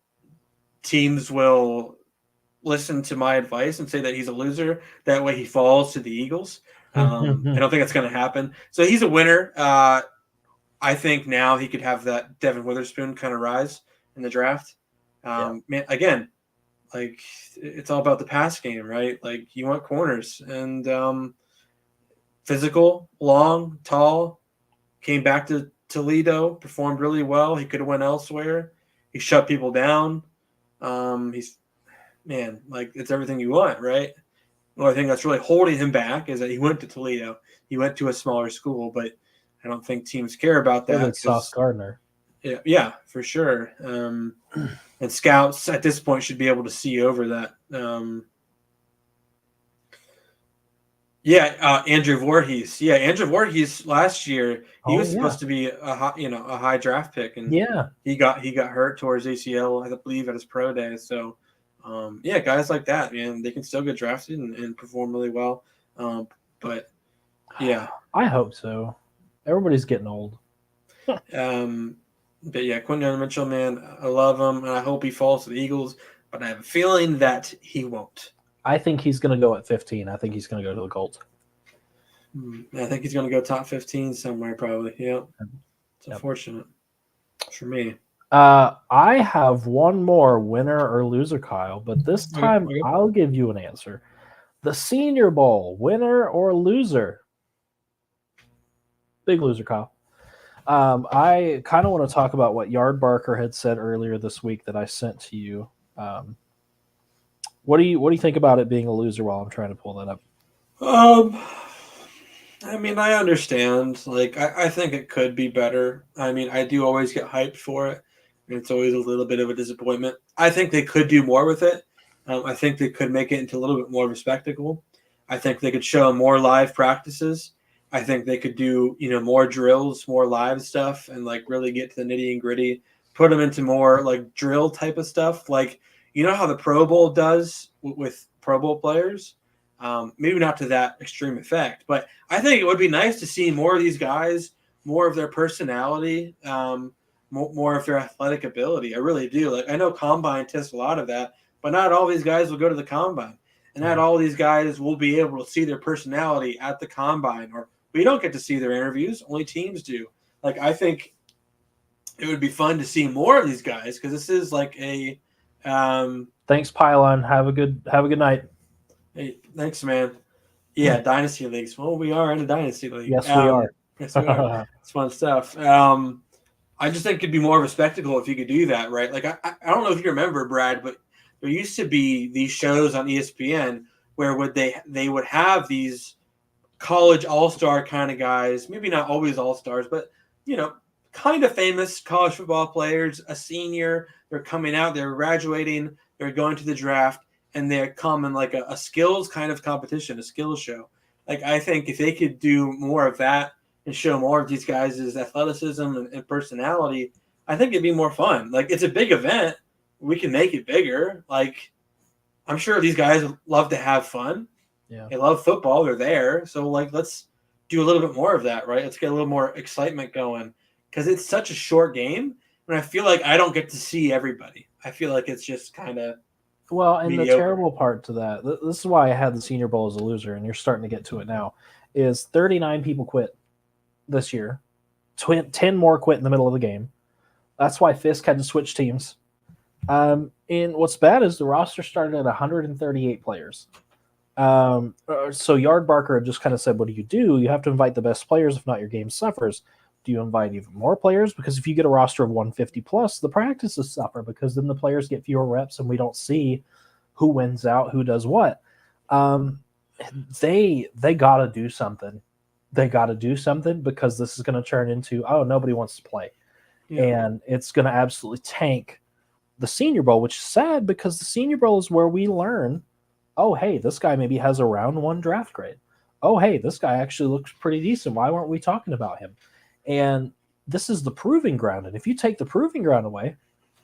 teams will listen to my advice and say that he's a loser. That way he falls to the Eagles. I don't think that's going to happen. So he's a winner. I think now he could have that Devin Witherspoon kind of rise in the draft. Man, again, like it's all about the pass game, right? Like you want corners and physical, long, tall. Came back to Toledo, performed really well. He could have went elsewhere. He shut people down. He's like it's everything you want, right? The only thing that's really holding him back is that he went to Toledo. He went to a smaller school, but I don't think teams care about Or that. that Sauce Gardner. Yeah, for sure. And scouts at this point should be able to see over that. Andrew Voorhees. Yeah, Andrew Voorhees last year he was supposed to be a high draft pick, and he got hurt towards ACL, I believe, at his pro day. So, guys like that, man, they can still get drafted and perform really well. But yeah, I hope so. Everybody's getting old. But yeah, Quinton Mitchell, man, I love him, and I hope he falls to the Eagles. But I have a feeling that he won't. I think he's going to go at 15. I think he's going to go to the Colts. I think he's going to go top 15 somewhere, probably. Yep. It's unfortunate for me. I have one more winner or loser, Kyle, but this time I'll give you an answer. The Senior Bowl, winner or loser? Big loser, Kyle. I kind of want to talk about what Yard Barker had said earlier this week that I sent to you. What do you think about it being a loser while I'm trying to pull that up? I mean, I understand. Like, I think it could be better. I mean, I do always get hyped for it, and it's always a little bit of a disappointment. I think they could do more with it. I think they could make it into a little bit more of a spectacle. I think they could show more live practices. I think they could do, more drills, more live stuff, and like really get to the nitty and gritty. Put them into more like drill type of stuff. Like, you know how the Pro Bowl does with Pro Bowl players? Maybe not to that extreme effect, but I think it would be nice to see more of these guys, more of their personality, more of their athletic ability. I really do. Like, I know Combine tests a lot of that, but not all these guys will go to the Combine. And not all these guys will be able to see their personality at the Combine, or we don't get to see their interviews. Only teams do. Like, I think it would be fun to see more of these guys because this is like a thanks, Pylon. Have a good night. Hey, thanks, man. Yeah, Dynasty Leagues. Well, we are in a Dynasty League. Yes, we are. Yes, we are. It's fun stuff. I just think it'd be more of a spectacle if you could do that, right? Like, I don't know if you remember, Brad, but there used to be these shows on ESPN where they would have these college all-star kind of guys, maybe not always all-stars, but, kind of famous college football players, a senior, they're coming out, they're graduating, they're going to the draft, and they come in like a skills kind of competition, a skills show. Like, I think if they could do more of that and show more of these guys' athleticism and personality, I think it'd be more fun. Like, it's a big event. We can make it bigger. Like, I'm sure these guys love to have fun. Yeah. They love football. They're there. So, like, let's do a little bit more of that, right? Let's get a little more excitement going because it's such a short game. And I feel like I don't get to see everybody. I feel like it's just kind of and mediocre. The terrible part to that, this is why I had the Senior Bowl as a loser, and you're starting to get to it now, is 39 people quit this year. 10 more quit in the middle of the game. That's why Fisk had to switch teams. And what's bad is the roster started at 138 players. So Yard Barker just kind of said, what do? You have to invite the best players. If not, your game suffers. Do you invite even more players? Because if you get a roster of 150 plus, the practices suffer because then the players get fewer reps and we don't see who wins out, who does what. They got to do something. They got to do something because this is going to turn into, nobody wants to play. Yeah. And it's going to absolutely tank the Senior Bowl, which is sad because the Senior Bowl is where we learn, hey, this guy maybe has a round 1 draft grade. Hey, this guy actually looks pretty decent. Why weren't we talking about him? And this is the proving ground. And if you take the proving ground away,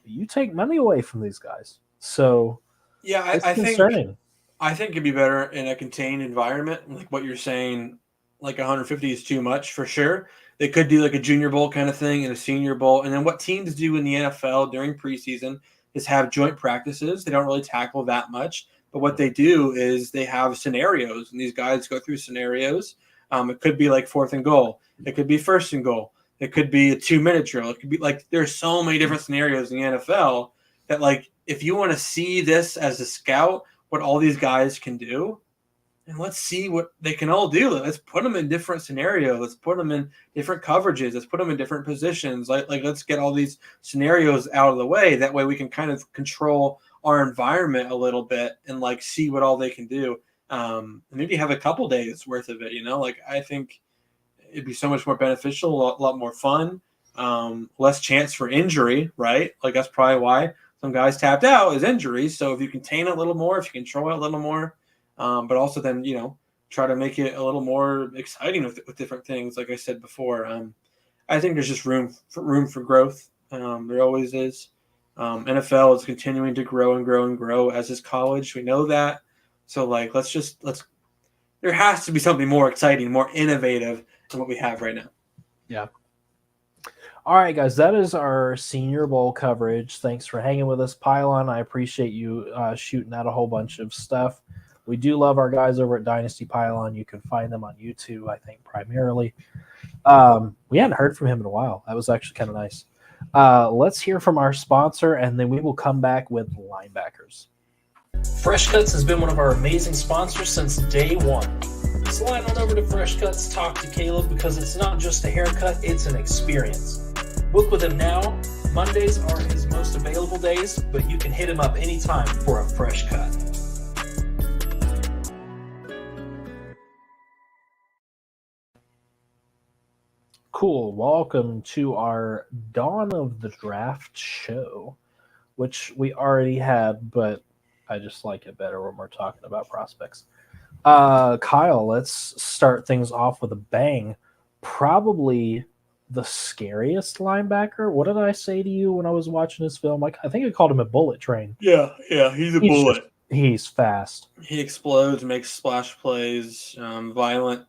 you take money away from these guys. So yeah, I concerning. I think it'd be better in a contained environment, like what you're saying. Like 150 is too much for sure. They could do like a Junior Bowl kind of thing and a Senior Bowl, and then what teams do in the NFL during preseason is have joint practices. They don't really tackle that much, but what they do is they have scenarios, and these guys go through scenarios. It could be like 4th and goal. It could be 1st and goal. It could be a 2-minute drill. It could be like there's so many different scenarios in the NFL that like if you want to see this as a scout, what all these guys can do, and let's see what they can all do. Let's put them in different scenarios. Let's put them in different coverages. Let's put them in different positions. Like let's get all these scenarios out of the way. That way we can kind of control our environment a little bit and like see what all they can do. Maybe have a couple days worth of it. Like I think it'd be so much more beneficial, a lot more fun, less chance for injury, right? Like that's probably why some guys tapped out is injuries. So if you contain it a little more, if you control it a little more, but also then, try to make it a little more exciting with different things. Like I said before, I think there's just room for growth. There always is. NFL is continuing to grow and grow and grow, as is college. We know that. So like, there has to be something more exciting, more innovative than what we have right now. Yeah. All right, guys, that is our Senior Bowl coverage. Thanks for hanging with us, Pylon. I appreciate you shooting out a whole bunch of stuff. We do love our guys over at Dynasty Pylon. You can find them on YouTube, I think, primarily. We hadn't heard from him in a while. That was actually kind of nice. Let's hear from our sponsor, and then we will come back with linebackers. Fresh Cuts has been one of our amazing sponsors since day one. Slide on over to Fresh Cuts, talk to Caleb, because it's not just a haircut, it's an experience. Book with him now. Mondays are his most available days, but you can hit him up anytime for a fresh cut. Cool. Welcome to our Dawn of the Draft show, which we already had, but I just like it better when we're talking about prospects. Kyle, let's start things off with a bang. Probably the scariest linebacker. What did I say to you when I was watching this film? Like, I think I called him a bullet train. Yeah, he's a bullet. He's fast. He explodes, makes splash plays, violent.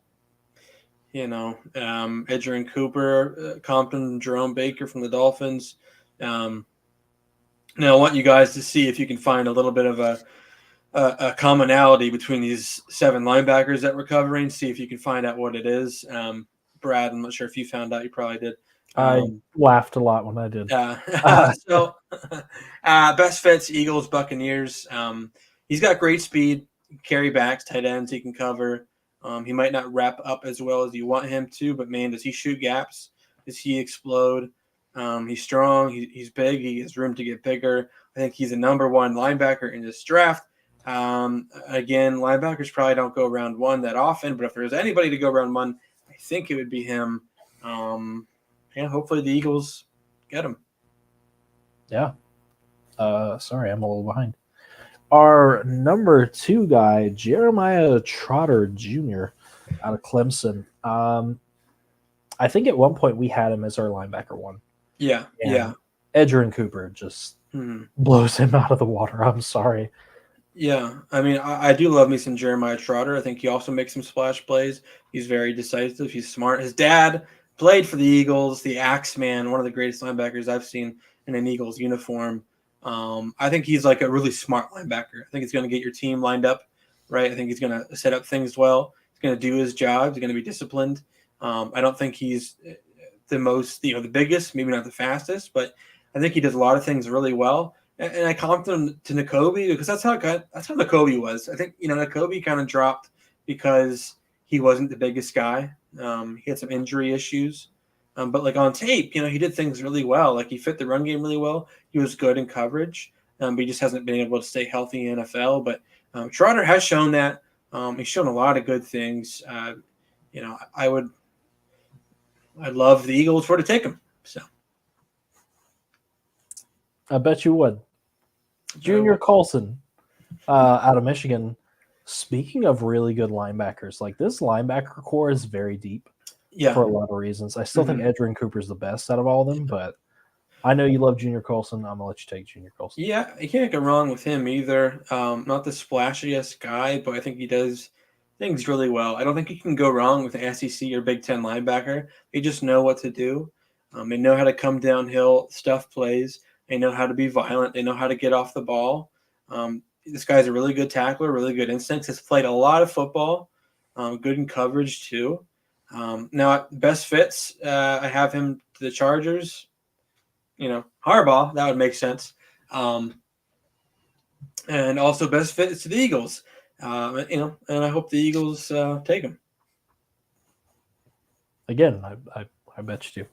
Adrian Cooper, Compton, Jerome Baker from the Dolphins. Now I want you guys to see if you can find a little bit of a commonality between these 7 linebackers that we're covering. See if you can find out what it is. Brad, I'm not sure if you found out. You probably did. I laughed a lot when I did. So best fits, Eagles, Buccaneers. He's got great speed, carry backs, tight ends he can cover. He might not wrap up as well as you want him to, but man, does he shoot gaps? Does he explode? He's strong. He's big. He has room to get bigger. I think he's a number 1 linebacker in this draft. Again, linebackers probably don't go round 1 that often, but if there's anybody to go round 1, I think it would be him. Hopefully the Eagles get him. Yeah. Sorry, I'm a little behind. Our number 2 guy, Jeremiah Trotter Jr. out of Clemson. I think at one point we had him as our linebacker 1. Yeah. Adrian Cooper just blows him out of the water. I'm sorry. Yeah, I mean, I do love me some Jeremiah Trotter. I think he also makes some splash plays. He's very decisive. He's smart. His dad played for the Eagles, the Axeman, one of the greatest linebackers I've seen in an Eagles uniform. I think he's like a really smart linebacker. I think he's going to get your team lined up, right? I think he's going to set up things well. He's going to do his job. He's going to be disciplined. I don't think he's the most, the biggest, maybe not the fastest, but I think he does a lot of things really well. And I comped him to Nakobe because that's how Nakobe was. I think, Nakobe kind of dropped because he wasn't the biggest guy. He had some injury issues. But like on tape, he did things really well. Like he fit the run game really well. He was good in coverage, but he just hasn't been able to stay healthy in NFL. But Trotter has shown that. He's shown a lot of good things. I'd love the Eagles to take him. So I bet you would. Junior Colson out of Michigan. Speaking of really good linebackers, like this linebacker core is very deep for a lot of reasons. I still think Adrian Cooper's the best out of all of them, but I know you love Junior Colson. I'm gonna let you take Junior Colson. Yeah, you can't go wrong with him either. Not the splashiest guy, but I think he does things really well. I don't think you can go wrong with an SEC or Big Ten linebacker. They just know what to do. They know how to come downhill, stuff plays. They know how to be violent. They know how to get off the ball. This guy's a really good tackler, really good instincts. Has played a lot of football, good in coverage too. Now, best fits, I have him to the Chargers. Harbaugh, that would make sense. And also best fit is to the Eagles. And I hope the Eagles take him. Again, I bet you do.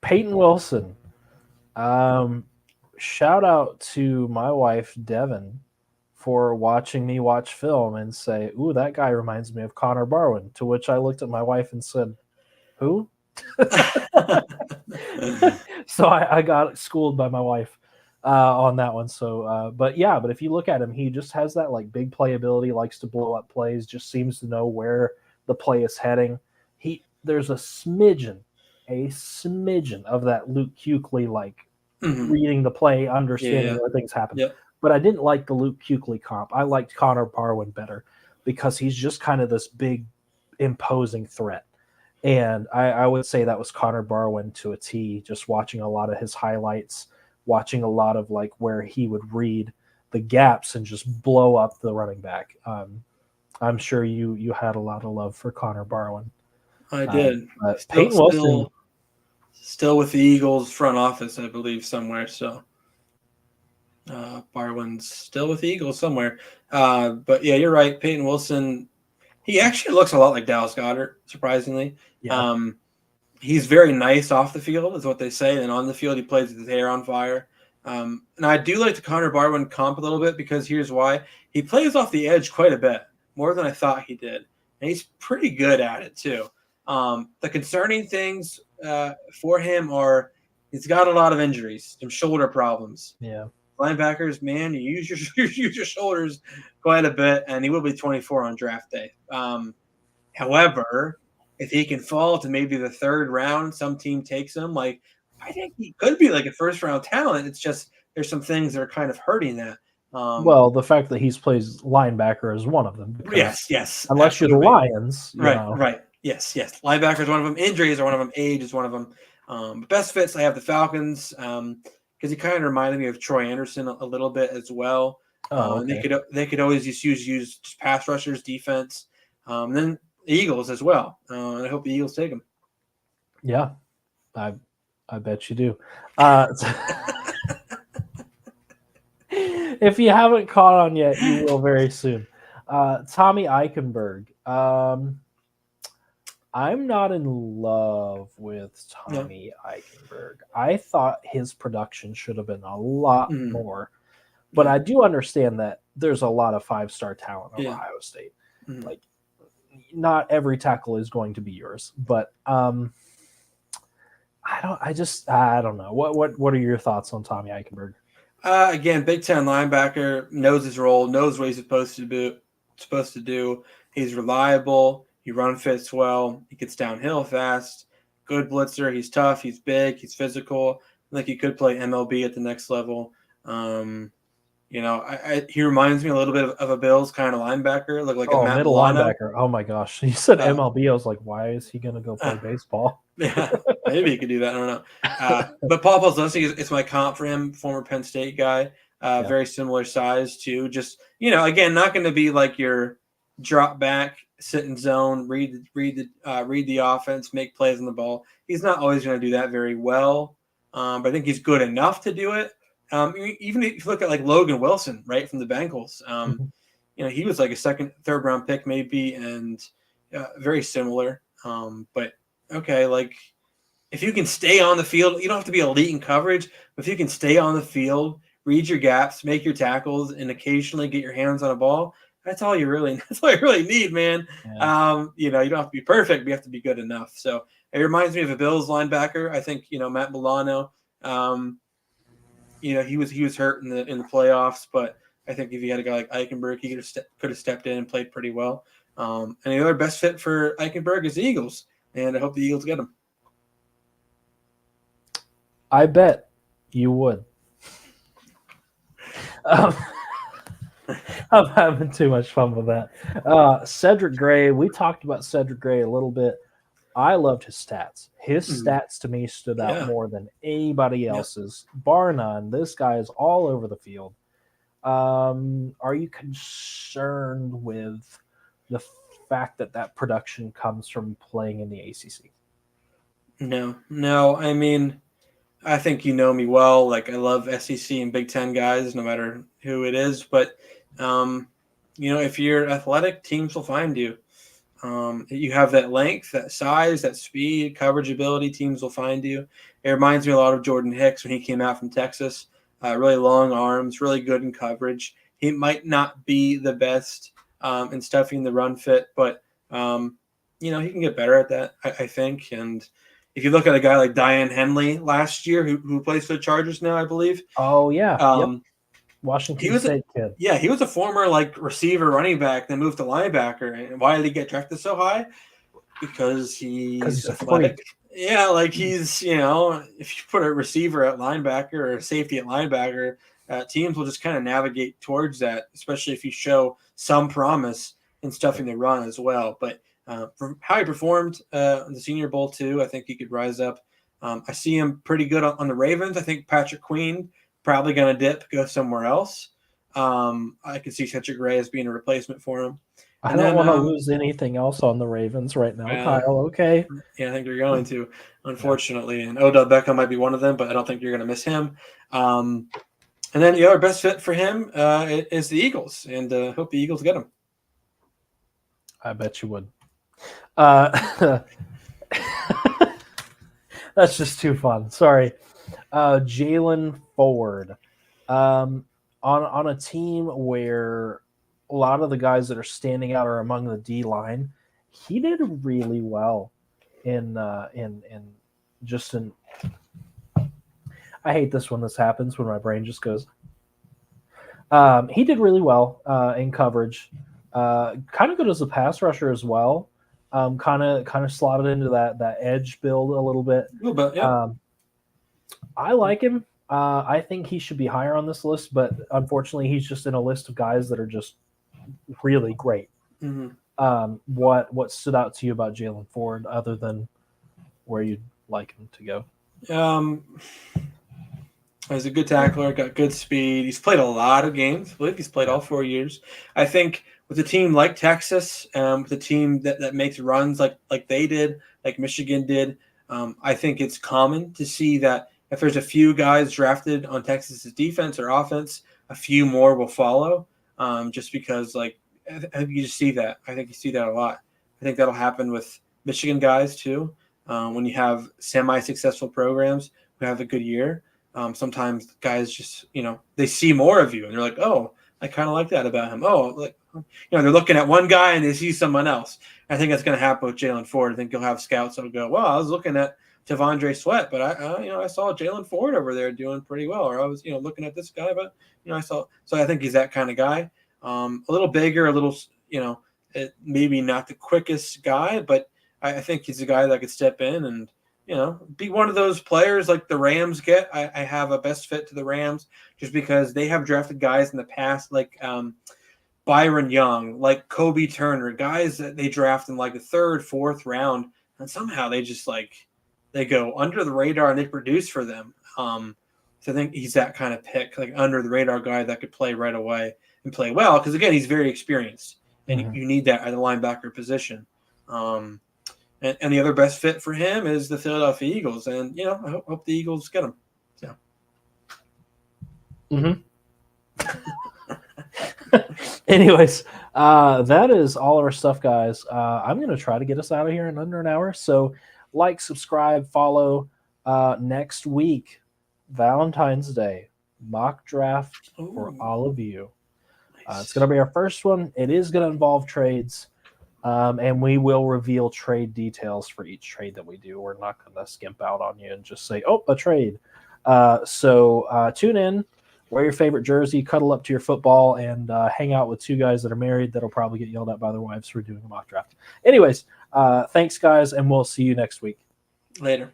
Peyton Wilson. Shout out to my wife, Devin, for watching me watch film and say, ooh, that guy reminds me of Connor Barwin. To which I looked at my wife and said, who? So I got schooled by my wife on that one. So, but if you look at him, he just has that like big playability, likes to blow up plays, just seems to know where the play is heading. There's a smidgen of that Luke Kuechly like reading the play, understanding where things happen. Yep. But I didn't like the Luke Kuechly comp. I liked Connor Barwin better because he's just kind of this big, imposing threat. And I would say that was Connor Barwin to a T, just watching a lot of his highlights, watching a lot of like where he would read the gaps and just blow up the running back. I'm sure you had a lot of love for Connor Barwin. I did. Peyton Wilson still with the Eagles front office, I believe, somewhere. So Barwin's still with the Eagles somewhere. But yeah, you're right. Peyton Wilson, he actually looks a lot like Dallas Goedert, surprisingly. Yeah. He's very nice off the field, is what they say. And on the field, he plays with his hair on fire. And I do like the Connor Barwin comp a little bit because here's why. He plays off the edge quite a bit, more than I thought he did. And he's pretty good at it, too. The concerning things for him are he's got a lot of injuries, some shoulder problems. Yeah. Linebackers, man, you use your shoulders quite a bit, and he will be 24 on draft day. However, if he can fall to maybe the third round, some team takes him. Like, I think he could be like a first-round talent. It's just there's some things that are kind of hurting that. Well, the fact that he's plays linebacker is one of them. Yes. Unless absolutely. you're the Lions. Right. Yes. Linebacker is one of them. Injuries are one of them. Age is one of them. But best fits, I have the Falcons because he kind of reminded me of Troy Anderson a little bit as well. Okay. They could always just use pass rushers, defense, and then the Eagles as well. And I hope the Eagles take him. Yeah, I bet you do. If you haven't caught on yet, you will very soon. Tommy Eichenberg. I'm not in love with Tommy Eichenberg. I thought his production should have been a lot more. But I do understand that there's a lot of five-star talent at Ohio State. Like, not every tackle is going to be yours. But I don't know. What are your thoughts on Tommy Eichenberg? Again, Big Ten linebacker, knows his role, knows what he's supposed to do. He's reliable. He run fits well. He gets downhill fast. Good blitzer. He's tough. He's big. He's physical. I think he could play MLB at the next level. He reminds me a little bit of a Bills kind of linebacker. Look like a Matt middle Milano. Linebacker. Oh my gosh! You said MLB. I was like, why is he going to go play baseball? Yeah, maybe he could do that. I don't know. But Paul Posluszny is my comp for him. Former Penn State guy. Very similar size too. Just again, not going to be like your drop back, sit in zone, read the offense, make plays on the ball. He's not always going to do that very well, but I think he's good enough to do it. Even if you look at like Logan Wilson, right, from the Bengals, he was like a second, third round pick maybe, and very similar. But okay, like if you can stay on the field, you don't have to be elite in coverage, but if you can stay on the field, read your gaps, make your tackles, and occasionally get your hands on a ball, that's all you really need, man. Yeah. You don't have to be perfect, but you have to be good enough. So it reminds me of a Bills linebacker. I think Matt Milano. He was hurt in the playoffs, but I think if you had a guy like Eichenberg, he could have stepped in and played pretty well. And the other best fit for Eichenberg is the Eagles, and I hope the Eagles get him. I bet you would. Um, I'm having too much fun with that. Cedric Gray, we talked about Cedric Gray a little bit. I loved his stats. His stats to me stood out Yeah. more than anybody Yep. else's, bar none. This guy is all over the field. Are you concerned with the fact that that production comes from playing in the ACC? No. I mean, I think you know me well. Like I love SEC and Big Ten guys, no matter who it is. But if you're athletic, teams will find you. You have that length, that size, that speed, coverage ability. Teams will find you. It reminds me a lot of Jordan Hicks when he came out from Texas. Really long arms, really good in coverage. He might not be the best in stuffing the run fit, but he can get better at that, I think. And if you look at a guy like Diane Henley last year, who plays for the Chargers now, I believe. Oh yeah, yep. He Washington was State kid. Yeah, he was a former receiver, running back, then moved to linebacker. And why did he get drafted so high? Because he's athletic. Yeah, he's if you put a receiver at linebacker or a safety at linebacker, teams will just kind of navigate towards that, especially if you show some promise in stuffing the run as well. But from how he performed in the Senior Bowl too, I think he could rise up. I see him pretty good on the Ravens. I think Patrick Queen probably going to go somewhere else. I could see Cedric Gray as being a replacement for him. I don't want to lose anything else on the Ravens right now, Kyle. Okay. Yeah, I think you're going to, unfortunately. And Odell Beckham might be one of them, but I don't think you're going to miss him. And then the other best fit for him is the Eagles, and hope the Eagles get him. I bet you would. That's just too fun. Sorry. Jalen Ford. On a team where a lot of the guys that are standing out are among the D line, he did really well in I hate this when this happens, when my brain just goes. He did really well in coverage. Kind of good as a pass rusher as well. Kind of slotted into that edge build a little bit. A little bit, yeah. I like him. I think he should be higher on this list, but unfortunately, he's just in a list of guys that are just really great. Mm-hmm. What stood out to you about Jalen Ford, other than where you'd like him to go? He's a good tackler, got good speed. He's played a lot of games. I believe he's played all 4 years. I think with a team like Texas, with a team that makes runs like they did, like Michigan did, I think it's common to see that if there's a few guys drafted on Texas's defense or offense, a few more will follow. Just because, I think you just see that. I think you see that a lot. I think that'll happen with Michigan guys too. When you have semi-successful programs who have a good year, sometimes guys just, they see more of you and they're like, oh, I kind of like that about him. Oh, they're looking at one guy and they see someone else. I think that's going to happen with Jalen Ford. I think you'll have scouts that'll go, well, I was looking at Tavondre Sweat, but I saw Jalen Ford over there doing pretty well. Or I was, looking at this guy, but I saw. So I think he's that kind of guy. A little bigger, a little, maybe not the quickest guy, but I think he's a guy that could step in and, be one of those players like the Rams get. I have a best fit to the Rams just because they have drafted guys in the past like Byron Young, like Kobe Turner, guys that they draft in like the 3rd, 4th round, and somehow they just they go under the radar and they produce for them. So I think he's that kind of pick, like under the radar guy that could play right away and play well. Because again, he's very experienced, and you need that at the linebacker position. And the other best fit for him is the Philadelphia Eagles, and I hope the Eagles get him. So. Anyways, that is all our stuff, guys. I'm going to try to get us out of here in under an hour. So subscribe, follow. Next week, Valentine's Day, mock draft for all of you. Nice. It's going to be our first one. It is going to involve trades, and we will reveal trade details for each trade that we do. We're not going to skimp out on you and just say, oh, a trade. So tune in. Wear your favorite jersey, cuddle up to your football, and hang out with 2 guys that are married that'll probably get yelled at by their wives for doing a mock draft. Anyways, thanks, guys, and we'll see you next week. Later.